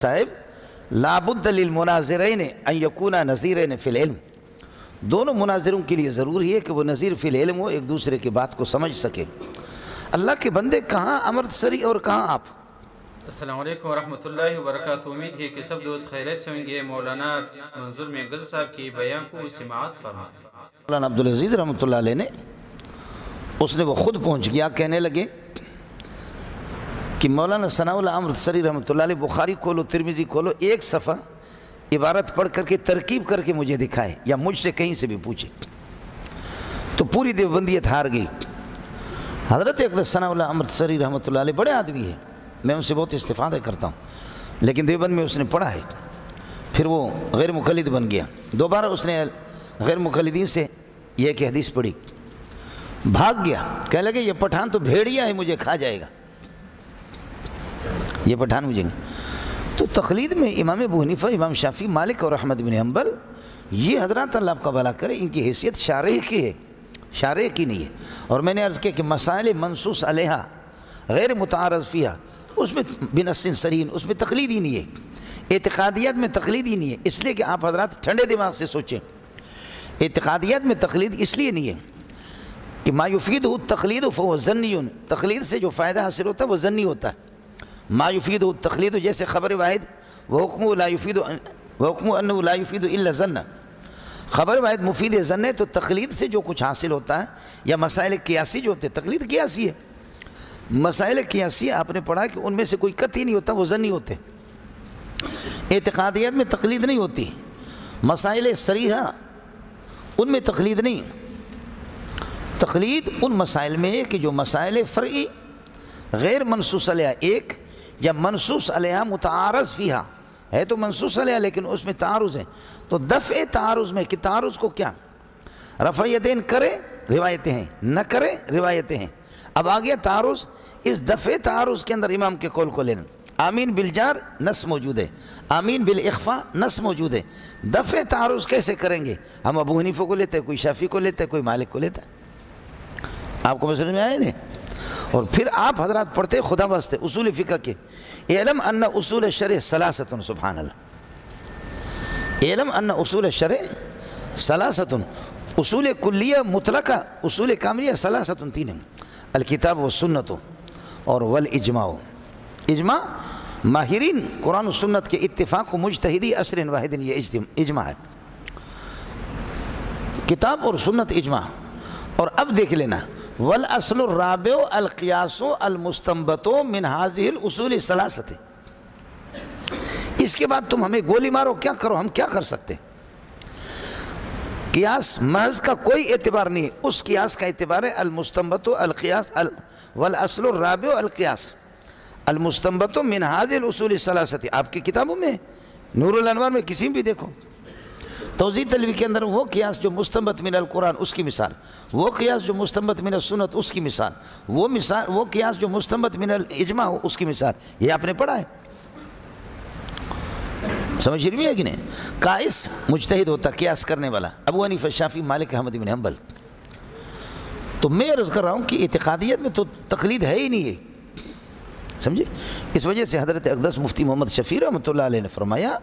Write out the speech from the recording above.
صاحب لابد للمناظرین ان یکونا نظیرین فی العلم، دونوں مناظروں کے لیے ضروری ہے کہ وہ نظیر فی العلم ہو، ایک دوسرے کی بات کو سمجھ سکے۔ اللہ کے بندے کہاں امرتسری اور کہاں آپ؟ السلام علیکم ورحمۃ اللہ وبرکاتہ۔ امید ہے کہ سب دوست خیریت سے ہوں گے۔ مولانا منظور میاں صاحب کی بیان کو سماعت فرمائیں۔ مولانا عبدالعزیز رحمۃ اللہ علیہ نے اس نے وہ خود پہنچ گیا، کہنے لگے کہ مولانا ثناء اللہ امرتسری رحمۃ اللہ علیہ بخاری کھولو ترمذی کھولو، ایک صفحہ عبارت پڑھ کر کے ترکیب کر کے مجھے دکھائے یا مجھ سے کہیں سے بھی پوچھے، تو پوری دیوبندیت ہار گئی۔ حضرت اقدس ثناء اللہ امرتسری رحمۃ اللہ علیہ بڑے آدمی ہیں، میں ان سے بہت استفادہ کرتا ہوں، لیکن دیوبند میں اس نے پڑھا ہے، پھر وہ غیر مقلد بن گیا۔ دوبارہ اس نے غیر مقلدین سے یہ کہ حدیث پڑھی، بھاگ گیا، کہنے لگے یہ پٹھان تو بھیڑیا ہے، مجھے کھا جائے گا، یہ پٹھان مجھے۔ تو تقلید میں امام ابو حنیفہ، امام شافعی، مالک اور احمد بن حنبل، یہ حضرات اللہ آپ کا بھلا کرے، ان کی حیثیت شارح کی ہے، شارح کی نہیں ہے۔ اور میں نے عرض کیا کہ مسائل منصوص علیہا غیر متعارض فیہا، اس میں بنص صریح، اس میں تقلید ہی نہیں ہے، اعتقادیات میں تقلید ہی نہیں ہے۔ اس لیے کہ آپ حضرات ٹھنڈے دماغ سے سوچیں، اعتقادیات میں تقلید اس لیے نہیں ہے کہ ما یفیدہ التقلید فہو ظنی، تقلید سے جو فائدہ حاصل ہوتا ہے وہ ظنی ہوتا ہے۔ ما یفیدہ التقلید جیسے خبر واحد وحکمہ لا یفید وحکمہ انہ لا یفید الا ظن، خبر واحد مفید ظن ہے، تو تقلید سے جو کچھ حاصل ہوتا ہے، یا مسائل قیاسی جو ہوتے ہیں، تقلید قیاسی ہے، مسائل قیاسی آپ نے پڑھا کہ ان میں سے کوئی قطعی نہیں ہوتا، وہ ظنی ہوتے۔ اعتقادیات میں تقلید نہیں ہوتی، مسائل صریحہ ان میں تقلید نہیں۔ تقلید ان مسائل میں ہے کہ جو مسائل فرعی غیر منصوص علیہ ایک یا منصوص علیہ متعارض فیہا ہے، تو منصوص علیہ لیکن اس میں تعارض ہے، تو دفع تعارض میں کہ تعارض کو کیا رفع یدین کرے روایتیں ہیں، نہ کرے روایتیں ہیں۔ اب آگیا تعارض، اس دفع تعارض کے اندر امام کے قول کو لینا، آمین بالجار نص موجود ہے، آمین بالاخفاء نص موجود ہے، دفع تعارض کیسے کریں گے؟ ہم ابو حنیفہ کو لیتے ہیں، کوئی شافعی کو لیتے ہیں، کوئی مالک کو لیتا ہے۔ آپ کو مسئلہ میں آئے نہیں؟ اور پھر آپ حضرات پڑھتے خدا واسطے اصول فقہ کے، اعلم ان اصول الشرع ثلاثۃ، سبحان اللہ، اعلم ان اصول الشرع ثلاثۃ، اصول کلیہ مطلقہ، اصول کاملیہ ثلاثۃ، تین ہیں، الکتاب والسنت اور والاجماع۔ اجماع ماہرین قرآن و سنت کے اتفاق و مجتہدی عصر واحد، یہ اجماع ہے، کتاب اور سنت اجماع۔ اور اب دیکھ لینا، والاصل الرابع القیاس المستنبط من هذه الاصول الثلاثه، اس کے بعد تم ہمیں گولی مارو، کیا کرو، ہم کیا کر سکتے؟ قیاس محض کا کوئی اعتبار نہیں ہے، اس قیاس کا اعتبار ہے المستنبط القیاس، والاصل الرابع القیاس المستنبط من هذه الاصول الثلاثه، آپ کی کتابوں میں نور الانوار میں کسی بھی دیکھو، توضیح تلوی کے اندر وہ قیاس جو مستنبط من القرآن اس کی مثال، وہ قیاس جو مستنبط من السنت اس کی مثال، وہ قیاس جو مستنبط من الاجماع ہو اس کی مثال، یہ آپ نے پڑھا ہے، سمجھ رہی ہے کہ نہیں؟ قائس مجتہد ہوتا، قیاس کرنے والا، ابو حنیفہ، شافعی، مالک، احمد بن حنبل۔ تو میں عرض کر رہا ہوں کہ اعتقادیت میں تو تقلید ہے ہی نہیں ہے، سمجھے؟ اس وجہ سے حضرت اقدس مفتی محمد شفیع رحمۃ اللہ علیہ نے فرمایا